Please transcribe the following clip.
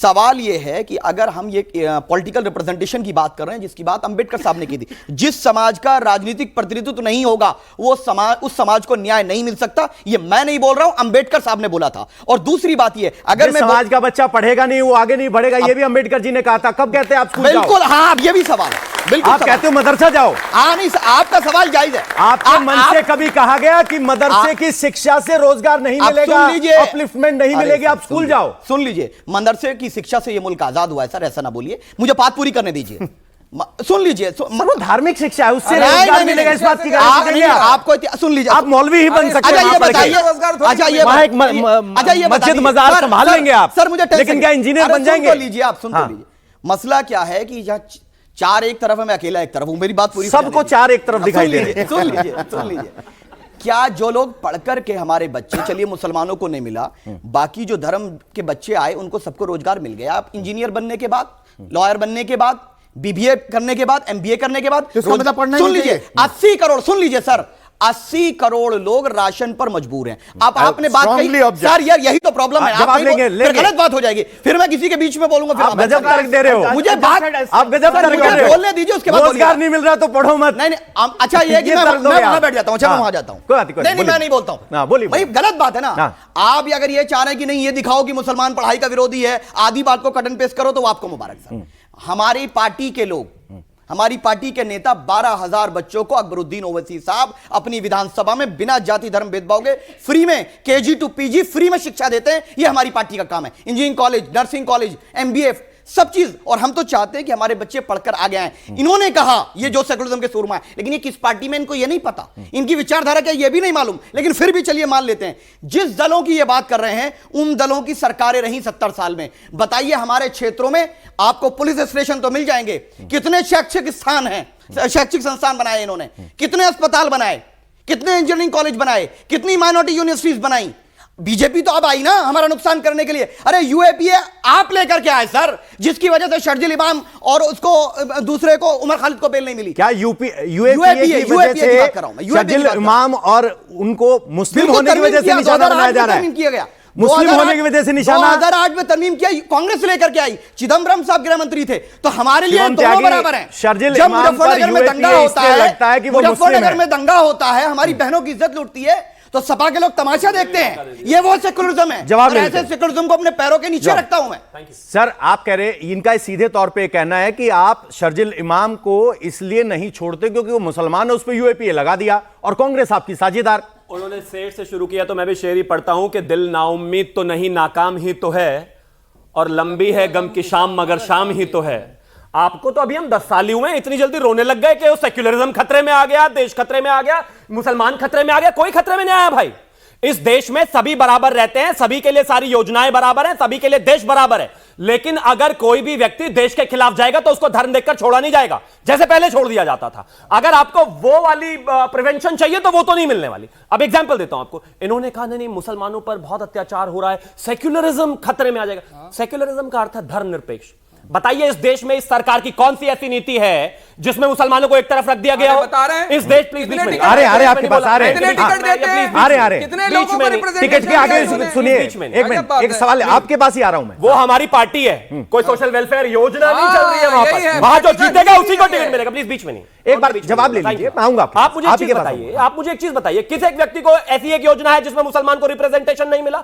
सवाल यह है कि अगर हम ये पॉलिटिकल रिप्रेजेंटेशन की बात कर रहे हैं, जिसकी बात अंबेडकर साहब ने की थी, जिस समाज का राजनीतिक प्रतिनिधित्व नहीं होगा वो समाज, उस समाज को न्याय नहीं मिल सकता। ये मैं नहीं बोल रहा हूं, अंबेडकर साहब ने बोला था। और दूसरी बात ये, अगर मैं समाज का बच्चा पढ़ेगा नहीं वो आगे नहीं बढ़ेगा, ये भी अंबेडकर जी ने कहा था। कब कहते हैं आप स्कूल जाओ? बिल्कुल, हाँ, ये भी सवाल है। बिल्कुल आप कहते हो मदरसा जाओ। नहीं, आपका सवाल जायज है। आपके मन से कभी कहा गया कि मदरसे की शिक्षा से रोजगार नहीं मिलेगा, अपलिफ्टमेंट नहीं मिलेगी, आप स्कूल जाओ? सुन लीजिए, मदरसे की शिक्षा से ये मुल्क आजाद हुआ है सर, ऐसा ना बोलिए, मुझे बात पूरी करने दीजिए। सुन लीजिए, वो धार्मिक शिक्षा है, उससे रोजगार मिलेगा, इस बात की गारंटी नहीं है आपको। सुन लीजिए, आप मौलवी ही बन सकते हैं। ये बताइए, मस्जिद मजार संभाल लेंगे आप सर, मुझे लेकिन क्या इंजीनियर बन जाएंगे? लीजिए, आप सुन तो लीजिए, मसला क्या है कि यहाँ चार एक तरफ है, मैं अकेला एक तरफ हूं, मेरी बात पूरी। सबको चार एक तरफ दिखाई दे रही है। सुन लीजिए, क्या जो लोग पढ़कर के हमारे बच्चे, चलिए मुसलमानों को नहीं मिला, बाकी जो धर्म के बच्चे आए उनको सबको रोजगार मिल गया। आप इंजीनियर बनने के बाद, लॉयर बनने के बाद, बीबीए करने के बाद, एमबीए करने के बाद, सुन लीजिए, 80 करोड़, सुन लीजिए सर, 80 करोड़ लोग राशन पर मजबूर हैं। आपने बात कही सर, यार यही तो प्रॉब्लम है। आप लेंगे, गलत बात हो जाएगी, फिर मैं किसी के बीच में बोलूंगा, फिर आप गजब तर्क दे रहे हो। मुझे बात, आप गजब तर्क दे रहे हो। बोलने दीजिए, उसके बाद रोजगार नहीं मिल रहा तो पढ़ो मत। नहीं, अच्छा ये कि मैं वहां बैठ जाता हूं, अच्छा मैं वहां जाता हूं, नहीं, मैं नहीं बोलता हूं, बोलिए भाई, गलत बात है ना। आप अगर ये चाह रहे हैं कि नहीं, ये दिखाओ कि मुसलमान पढ़ाई का विरोधी है, आधी बात को कट एंड पेस्ट करो, तो आपको मुबारक सर। हमारी पार्टी के लोग, हमारी पार्टी के नेता 12,000 बच्चों को, अकबरुद्दीन ओवैसी साहब अपनी विधानसभा में बिना जाति धर्म भेदभाव के फ्री में केजी टू पीजी फ्री में शिक्षा देते हैं। यह हमारी पार्टी का काम है। Engineering college, nursing college, MBA, सब चीज। और हम तो चाहते हैं कि हमारे बच्चे पढ़कर आगे आए। इन्होंने कहा ये जो सेकुलरिज्म के सूरमा है, लेकिन ये किस पार्टी में, इनको ये नहीं पता, इनकी विचारधारा क्या ये भी नहीं मालूम, लेकिन फिर भी चलिए मान लेते हैं। जिस दलों की ये बात कर रहे हैं, उन दलों की सरकारें रही 70 साल में। बताइए, हमारे क्षेत्रों में आपको पुलिस स्टेशन तो मिल जाएंगे, कितने शैक्षिक स्थान हैं, शैक्षिक संस्थान बनाए इन्होंने, कितने अस्पताल बनाए, कितने इंजीनियरिंग कॉलेज बनाए, कितनी माइनॉरिटी यूनिवर्सिटीज बनाई। बीजेपी तो अब आई ना हमारा नुकसान करने के लिए। अरे यूएपीए आप लेकर के आए सर, जिसकी वजह से शर्जिल इमाम और उसको दूसरे को, उमर खालिद को बेल नहीं मिली। क्या यूएपीए की वजह से शर्जिल इमाम और उनको मुस्लिम होने की वजह से निशाना बनाया जा रहा है? किया गया, मुस्लिम होने की वजह से निशाना 2008 में तरमीम किया, कांग्रेस लेकर के आई, चिदम्बरम साहब गृह मंत्री थे। तो हमारे लिए दोनों बराबर हैं। शर्जिल जब इमाम मुजफ्फरनगर में दंगा होता है, मुजफ्फरनगर में दंगा होता है, हमारी बहनों की इज्जत लूटती है, तो सपा के लोग तमाशा देखते हैं। ये वो सेकुलरिज्म है। जवाब ऐसे सेकुलरिज्म को अपने पैरों के नीचे रखता हूं मैं। सर, आप कह रहे, इनका सीधे तौर पे कहना है कि आप शर्जिल इमाम को इसलिए नहीं छोड़ते क्योंकि वो मुसलमान है, उस पर यूएपीए लगा दिया और कांग्रेस आपकी साझेदार। उन्होंने शेर से शुरू किया तो मैं भी शेर ही पढ़ता हूं कि दिल नाउम्मीद तो नहीं, नाकाम ही तो है, और लंबी है गम की शाम मगर शाम ही तो है। आपको तो अभी हम 10 साल ही हुए, इतनी जल्दी रोने लग गए कि वो सेक्युलरिज्म खतरे में आ गया, देश खतरे में आ गया, मुसलमान खतरे में आ गया। कोई खतरे में नहीं आया भाई। इस देश में सभी बराबर रहते हैं, सभी के लिए सारी योजनाएं बराबर हैं, सभी के लिए देश बराबर है। लेकिन अगर कोई भी व्यक्ति देश के खिलाफ जाएगा तो उसको धर्म देखकर छोड़ा नहीं जाएगा, जैसे पहले छोड़ दिया जाता था। अगर आपको वो वाली प्रिवेंशन चाहिए तो वो तो नहीं मिलने वाली। अब एग्जांपल देता हूं आपको। इन्होंने कहा नहीं मुसलमानों पर बहुत अत्याचार हो रहा है, सेक्युलरिज्म खतरे में आ जाएगा। सेक्युलरिज्म का अर्थ है धर्मनिरपेक्ष। बताइए, इस देश में इस सरकार की कौन सी ऐसी नीति है जिसमें मुसलमानों को एक तरफ रख दिया गया हो? बता रहे हैं इस देश, प्लीज अरे आपके पास आ रहे हैं, कितने लोगों को टिकट के आगे सुनिए, एक मिनट, एक सवाल है, आपके पास ही आ रहा हूं मैं। वो हमारी पार्टी है, कोई सोशल वेलफेयर योजना नहीं चल रही है वहां पर। वहां जो जीतेगा उसी को टिकट मिलेगा। प्लीज बीच में नहीं, एक बार जवाब ले लीजिए, मैं आऊंगा। आप मुझे एक चीज बताइए, किस एक व्यक्ति को ऐसी एक योजना है जिसमें मुसलमान को रिप्रेजेंटेशन नहीं मिला?